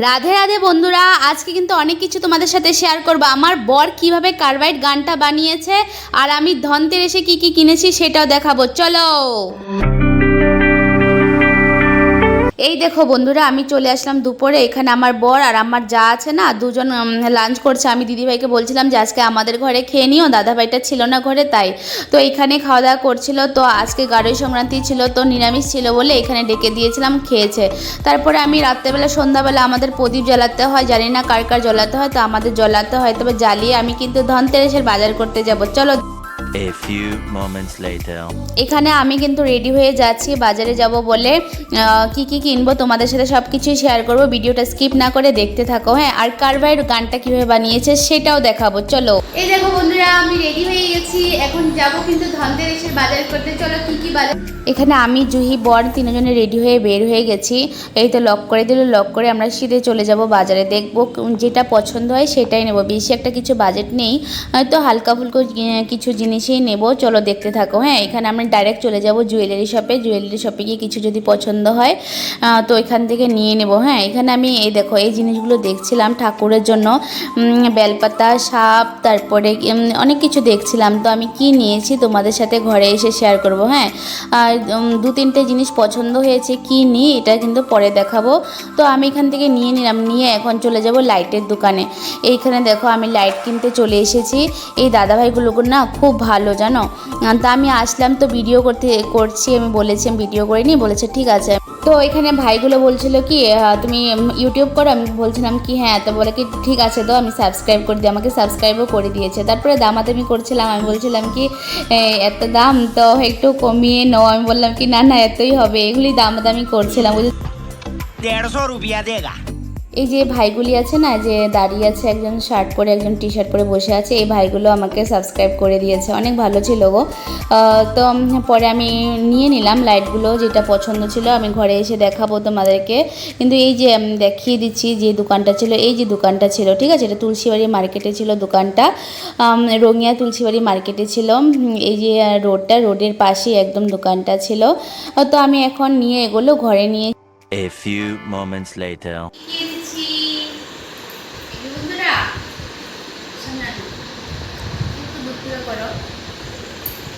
রাধে রাধে বন্ধুরা, আজকে কিন্তু অনেক কিছু তোমাদের সাথে শেয়ার করব। আমার বর কিভাবে কার্বাইড গানটা বানিয়েছে আর আমি ধনতেরাসে কি কি কিনেছি সেটাও দেখাবো। চলো। এই দেখো বন্ধুরা, আমি চলে আসলাম দুপুরে। এখানে আমার বর আর আমার যা আছে না, দুজন লাঞ্চ করছে। আমি দিদিভাইকে বলছিলাম যে আজকে আমাদের ঘরে খেয়ে নিও, দাদাভাইটা ছিল না ঘরে, তাই তো এখানে খাওয়া দাওয়া করছিল। তো আজকে গারোই সংক্রান্তি ছিল, তো নিরামিষ ছিল বলে এখানে ডেকে দিয়েছিলাম, খেয়েছে। তারপরে আমি রাত্রেবেলা সন্ধ্যাবেলা আমাদের প্রদীপ জ্বালাতে হয়, জানি না কার কার জ্বালাতে হয়, তো আমাদের জ্বালাতে হয়। তবে জ্বালিয়ে আমি কিন্তু ধনতেরাসের বাজার করতে যাব। চলো। A few moments later. এখানে আমি কিন্তু রেডি হয়ে যাচ্ছি বাজারে যাব বলে। কি কি কিনবো তোমাদের সাথে সব কিছুই শেয়ার করব। ভিডিওটা স্কিপ না করে দেখতে থাকো, হ্যাঁ। আর কার্বাইড গানটা কীভাবে বানিয়েছে সেটাও দেখাবো। চলো। এই দেখো বন্ধুরা, আমি রেডি হয়ে গেছি। এখন যাব কিন্তু ধনতেরাসের বাজার করতে। চলো কি কি বাজার। এখানে আমি, জুহি, বর তিনজনে রেডি হয়ে বের হয়ে গেছি। এই তো লক করে দিল। লক করে আমরা সিধে চলে যাব বাজারে। দেখবো যেটা পছন্দ হয় সেটাই নেব। বেশি একটা কিছু বাজেট নেই, তো হালকা ফুলকো কিছু জিনিসই নেব। চলো দেখতে থাকো, হ্যাঁ। এখানে আমরা ডাইরেক্ট চলে যাব জুয়েলারি শপে। জুয়েলারি শপে গিয়ে কিছু যদি পছন্দ হয় তো এখান থেকে নিয়ে নেব, হ্যাঁ। এখানে আমি এই দেখো এই জিনিসগুলো দেখছিলাম ঠাকুরের জন্য, বেলপাতা, সাপ, তারপরে অনেক কিছু দেখছিলাম। তো আমি কি নিয়েছি তোমাদের সাথে ঘরে এসে শেয়ার করব, হ্যাঁ। আর দু তিনটে জিনিস পছন্দ হয়েছে, কি নিই এটা কিন্তু পরে দেখাবো। তো আমি এখান থেকে নিয়ে নিলাম। নিয়ে এখন চলে যাব লাইটের দোকানে। এইখানে দেখো আমি লাইট কিনতে চলে এসেছি। এই দাদাভাইগুলো না খুব ভালো, জানো। তা আমি আসলাম, তো ভিডিও করছি। আমি বলেছি আমি ভিডিও করে নিই, বলেছে ঠিক আছে। তো এখানে ভাইগুলো বলছিল কি তুমি ইউটিউব করো, আমি বলছিলাম কি হ্যাঁ। তো বলে কি ঠিক আছে, তো আমি সাবস্ক্রাইব করে দিই। আমাকে সাবস্ক্রাইবও করে দিয়েছে। তারপরে দামাদামি করছিলাম। আমি বলছিলাম কি এত দাম, তো একটু কমিয়ে নাও। আমি বললাম কি না না এতই হবে, এগুলি দামাদামি করছিলাম। 150 रुपया देगा। এই যে ভাইগুলি আছে না, যে দাঁড়িয়ে আছে, একজন শার্ট পরে একজন টি শার্ট পরে বসে আছে, এই ভাইগুলো আমাকে সাবস্ক্রাইব করে দিয়েছে। অনেক ভালো ছিল গো। তো পরে আমি নিয়ে নিলাম লাইটগুলো, যেটা পছন্দ ছিল। আমি ঘরে এসে দেখাবো তোমাদেরকে। কিন্তু এই যে দেখিয়ে দিচ্ছি যে দোকানটা ছিল, এই যে দোকানটা ছিল, ঠিক আছে। এটা তুলসীবাড়ি মার্কেটে ছিল দোকানটা, রঙিয়া তুলসীবাড়ি মার্কেটে ছিল। এই যে রোডের পাশেই একদম দোকানটা ছিল। তো আমি এখন নিয়ে এগুলো ঘরে নিয়ে A few moments later.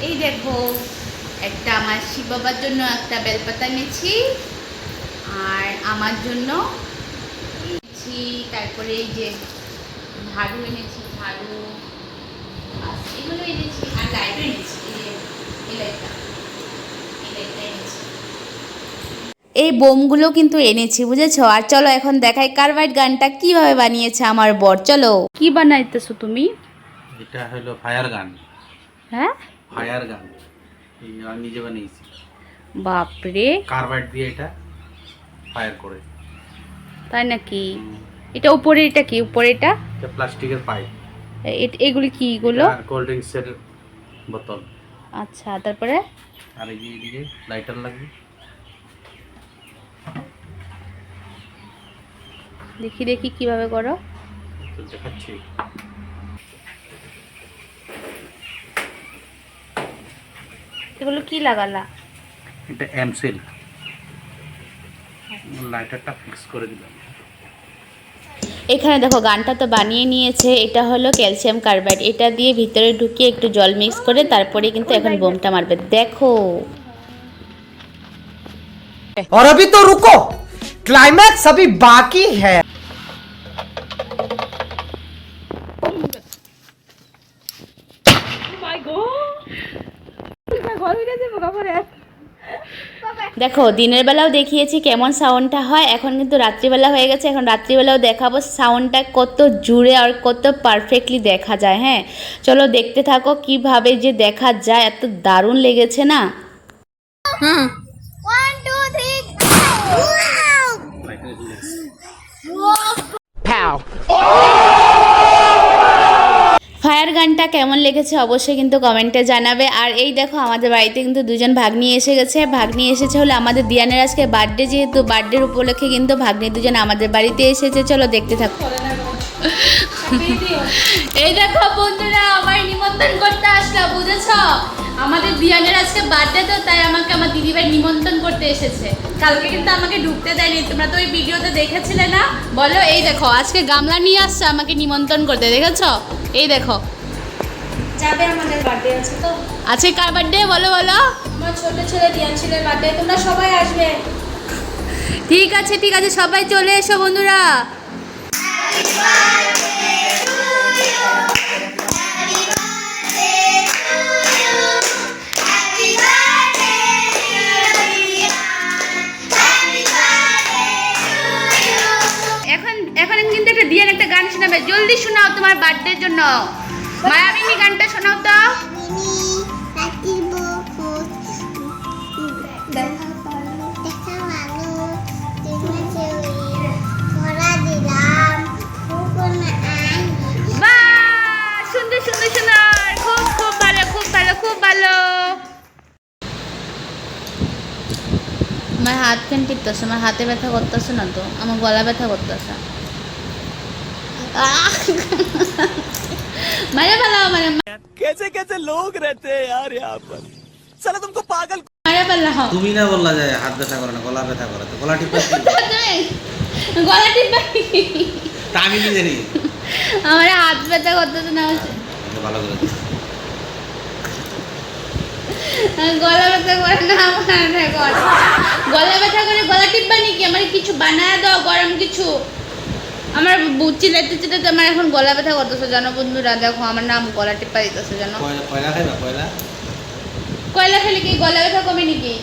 এই দেখো একটা আমার শিব বাবার জন্য একটা বেলপাতা এনেছি, আর আমার জন্য এনেছি। তারপরে এই যে ঝাড়ু এনেছি, ঝাড়ু এগুলো এনেছি, আর লাইটও এনেছি। এই লাইটটা এনেছি। এই বোমগুলো কিন্তু এনেছি, বুঝেছো। আর চলো এখন দেখাই কার্বাইড গানটা কিভাবে বানিয়েছে আমার বর। চলো। কি বানাইতেছো তুমি? এটা হলো ফায়ার গান। হ্যাঁ, ফায়ার গান আমি নিজে বানিয়েছি। বাপরে, কার্বাইড দিয়ে এটা ফায়ার করে। তাই নাকি? এটা উপরে, এটা কি উপরে? এটা প্লাস্টিকের পাইপ। এগুলি কি এগুলো? কোল্ড ড্রিঙ্কসের বোতল। আচ্ছা, তারপরে আর এই যে এদিকে লাইটার লাগবে। দেখি দেখি কিভাবে করো। তো দেখাচ্ছি। এগুলো কি লাগালা? এটা এমসিল। লাইটারটা ফিক্স করে দিলাম। এখানে দেখো গানটা তো বানিয়ে নিয়েছে। এটা হলো ক্যালসিয়াম কার্বাইড। এটা দিয়ে ভিতরে ঢুকিয়ে একটু জল মিক্স করে তারপরে কিন্তু এখন বোমটা মারবে। দেখো। और अभी तो रुको, क्लाइमैक्स अभी बाकी है। দেখো দিনের বেলাও দেখিয়েছি কেমন সাউন্ডটা হয়, এখন কিন্তু রাত্রিবেলা হয়ে গেছে। এখন রাত্রিবেলাও দেখাবো সাউন্ডটা কত জুড়ে আর কত পারফেক্টলি দেখা যায়, হ্যাঁ। চলো দেখতে থাকো কিভাবে যে দেখা যায়। এত দারুণ লেগেছে না। ফায়ার গানটা কেমন লেগেছে অবশ্যই কিন্তু কমেন্টে জানাবে। আর এই দেখো আমাদের বাড়িতে কিন্তু দুজন ভাগ্নি এসে গেছে। ভাগ্নি এসেছে হলো আমাদের দিয়ানের আজকে বার্থডে, যেহেতু বার্থডের উপলক্ষে কিন্তু ভাগ্নি দুজন আমাদের বাড়িতে এসেছে। চলো দেখতে থাকো। এই দেখো বন্ধুরা, আমার নিমন্ত্রণ করতে আসলো, বুঝেছো। আমাদের দিয়ানের আজকে বার্থডে, তো তাই আমাকে আমার দিদিভাই নিমন্ত্রণ করতে এসেছে। কালকে কিন্তু আমাকে ঢুকতে দেয়নি, তোমরা তো ওই ভিডিওতে দেখেছিলে না? বলো, এই দেখো আজকে গামলা নিয়ে আসছে আমাকে নিমন্ত্রণ করতে, দেখেছো? এই দেখো। যাবে, আমাদের বার্থডে আছে তো। আজকে কার বার্থডে বলো বলো? আমার ছোট ছেলে রিয়ানশিলের বার্থডে, তোমরা সবাই আসবে। ঠিক আছে ঠিক আছে, সবাই চলে এসো বন্ধুরা। এখন এখন কিন্তু একটা দিয়ান একটা গান শোনাবে, জলদি শোনাও তোমার বার্থডের জন্য। মায়াবিনী গানটা শোনাও তো। বাহ, সুন্দর সুন্দর সুন্দর, খুব খুব ভালো খুব ভালো খুব ভালো। আমার হাত কেন টিপতেছে? আমার হাতে ব্যথা করতেছে না তো, আমার গলা ব্যথা করতেছে। মারে ভালো মানে कैसे कैसे लोग रहते हैं यार यहाँ पर, साला तुमको पागल। মারে ভালো। তুমি না বললা যে হাত ব্যথা করে না, গলা ব্যথা করে, তো গলা টিপা গলা টিপা তা আমি নিজে জানি। আমার হাত ব্যথা করতেছে না, ভালো করে দিও। গলা ব্যথা করে না আমার, গলা ব্যথা করে গলা টিপবা নাকি? আমার কিছু বানায় দাও, গরম কিছু। আমার চিলাইতে চিলাইতে আমার এখন গলা ব্যথা করতেছে জানো বন্ধুরা, দেখো আমার নাম গলা টিপা দিতেছে জানো। পয়লা খাইবা? পয়লা কয়লা খেলে কি গলা ব্যথা কমে নাকি?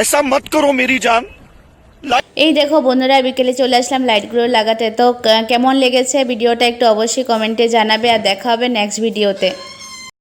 ऐसा मत करो मेरी जान। এই দেখো বন্ধুরা, বিকেলে চলে আসলাম লাইটগুলো লাগাতে। তো কেমন লেগেছে ভিডিওটা একটু অবশ্যই কমেন্টে জানাবে, আর দেখা হবে নেক্সট ভিডিওতে।